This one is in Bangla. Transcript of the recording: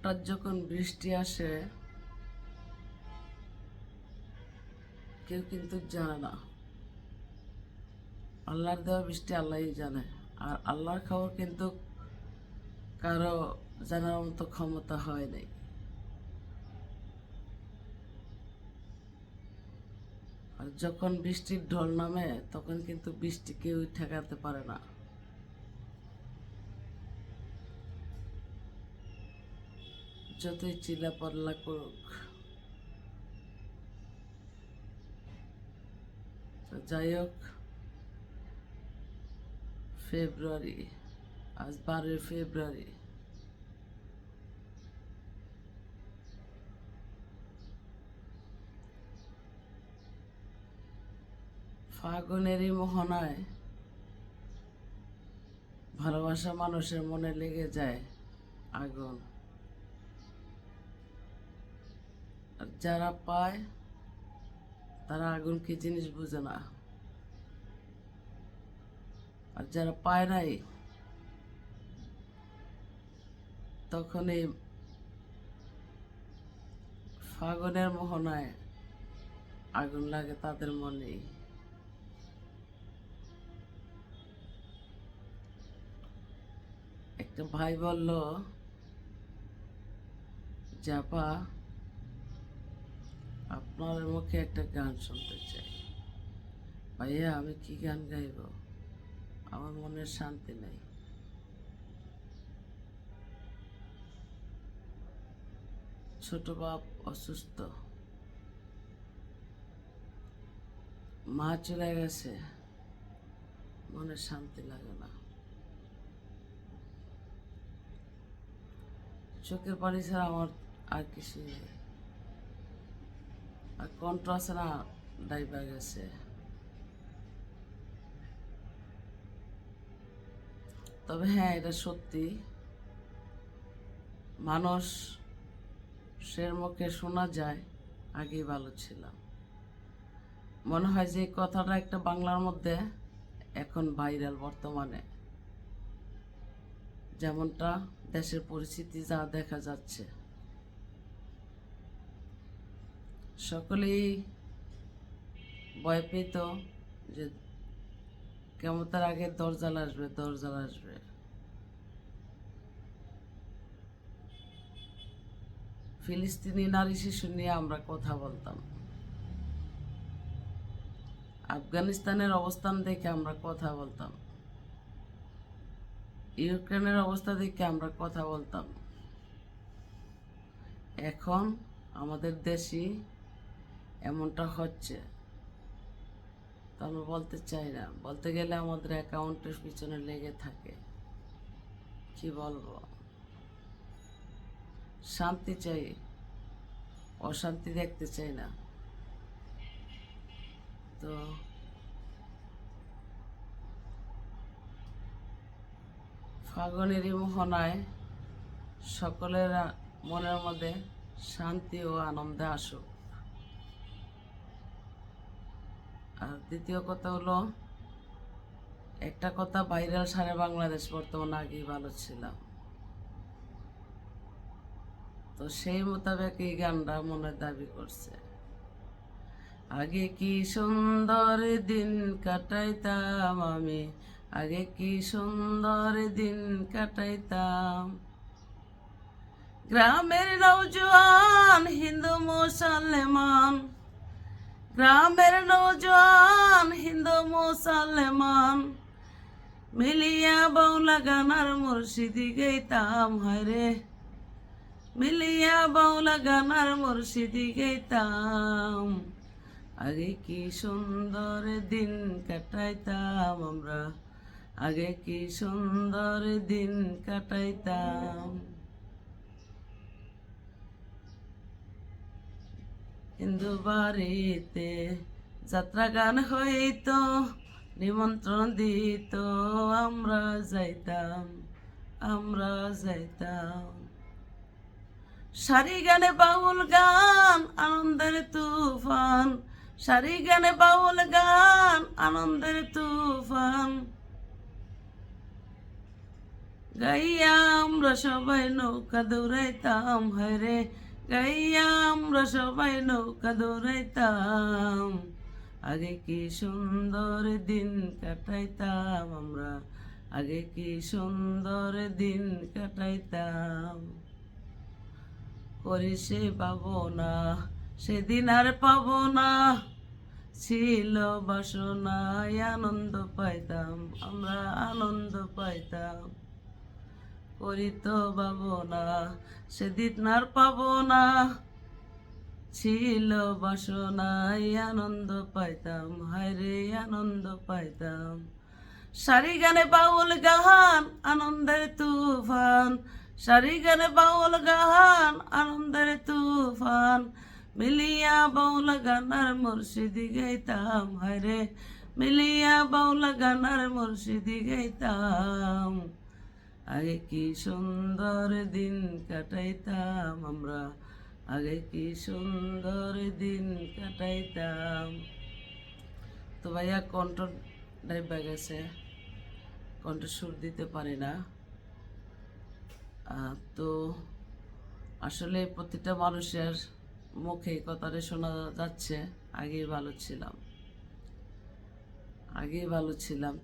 হঠাৎ যখন বৃষ্টি আসে কেউ কিন্তু জানে না। আল্লাহর দেওয়া বৃষ্টি আল্লাহই জানে, আর আল্লাহর খবর কিন্তু কারো জানার মতো ক্ষমতা হয় নাই। আর যখন বৃষ্টির ঢল নামে তখন কিন্তু বৃষ্টি কেউই ঠেকাতে পারে না। যতই চিল্লা পাল্লা করুক। তো যাই হোক, ফেব্রুয়ারি, আজ 12 ফেব্রুয়ারি। ফাগুনেরই মোহনায় ভালোবাসা মানুষের মনে লেগে যায় আগুন। আর যারা পায় তারা আগুন কি জিনিস বুঝে না, আর যারা পায় নাই তখন এই ফাগুনের মোহনায় আগুন লাগে তাদের মনে। একটা ভাই বলল, জাপা আপনার মুখে একটা গান শুনতে চাই। ভাইয়া আমি কি গান গাইব, আমার মনের শান্তি নেই। ছোট বাপ অসুস্থ, মা চলে গেছে, মনে শান্তি লাগে না। চোখের পানি ছাড়া আমার আর কিছু নেই। আর কণ্ঠ আছে না, ডাইবা গেছে। তবে হ্যাঁ, এটা সত্যি, মানুষ সের মুখে শোনা যায় আগেই ভালো ছিলাম। মনে হয় যে কথাটা একটা বাংলার মধ্যে এখন ভাইরাল বর্তমানে, যেমনটা দেশের পরিস্থিতি যা দেখা যাচ্ছে। সকলেই ভয় পেত যে কেমতের আগে দরজাল আসবে, দরজাল আসবে। ফিলিস্তিনি নারী শিশু নিয়ে আমরা কথা বলতাম, আফগানিস্তানের অবস্থান দেখে আমরা কথা বলতাম, ইউক্রেনের অবস্থা দেখে আমরা কথা বলতাম। এখন আমাদের দেশই এমনটা হচ্ছে, তা আমরা বলতে চাই না। বলতে গেলে আমাদের অ্যাকাউন্টের পিছনে লেগে থাকে। কি বলবো, শান্তি চাই, অশান্তি দেখতে চাই না। তো ফাগুনেরই মোহনায় সকলের মনের মধ্যে শান্তি ও আনন্দে আসুক। আর দ্বিতীয় কথা হলো, একটা কথা ভাইরাল সারা বাংলাদেশ বর্তমানে, আগেই ভালো ছিলাম। তো সেই মোতাবেক এই গানটা মনে দাবি করছে। আগে কি সুন্দর দিন কাটাইতাম আমি, আগে কি সুন্দর দিন কাটাইতাম। গ্রামের নৌজওয়ান হিন্দু মুসলমান, গ্রামের নৌজওয়ান হিন্দু মুসলমান, মিলিয়া বাউলা গানার মুর্শিদি গাইতাম। হায়রে মিলিয়া বাউলা গানার মুর্শিদি গাইতাম। আগে কি সুন্দর দিন কাটাইতাম আমরা, আগে কি সুন্দর দিন কাটাইতাম। হিন্দু বাড়িতে যাত্রা গান হইতো, নিমন্ত্রণ দিত, আমরা যাইতাম, আমরা যাইতাম। সারি গানে বাউল গান আনন্দের তুফান, সারি গানে বাউল গান আনন্দের তুফান। গাইয়া আমরা সবাই নৌকা দৌড়াইতাম, হায়রে গাইয়া আমরা সবাই নৌকা দৌড়াইতাম। আগে কি সুন্দর দিন কাটাইতাম আমরা, আগে কি সুন্দর দিন কাটাইতাম। করি সে পাবো না, সেদিন আর পাবো না, ছিল বাসনায় আনন্দ পাইতাম, আমরা আনন্দ পাইতাম। করি তো পাবো না, সেদিন আর পাবো না, ছিল বাসনায় আনন্দ পাইতাম, হায়রে আনন্দ পাইতাম। সারি গানে বাউল গান আনন্দের তুফান, সারি গানে বাউল গান আনন্দের তুফান, মিলিয়া বাউল গানার মুর্শিদি গাইতাম, হায়রে মিলিয়া বাউল গানার মুর্শিদি গাইতাম। আগে কি সুন্দর দিন কাটাইতাম আমরা, আগে কি সুন্দর দিন কাটাইতাম। তো ভাইয়া কণ্ঠ ডাইবা গেছে, কণ্ঠ সুর দিতে পারি না। তো আসলে প্রতিটা মানুষের মুখে কথাটা শোনা যাচ্ছে, আগেই ভালো ছিলাম, আগেই ভালো ছিলাম।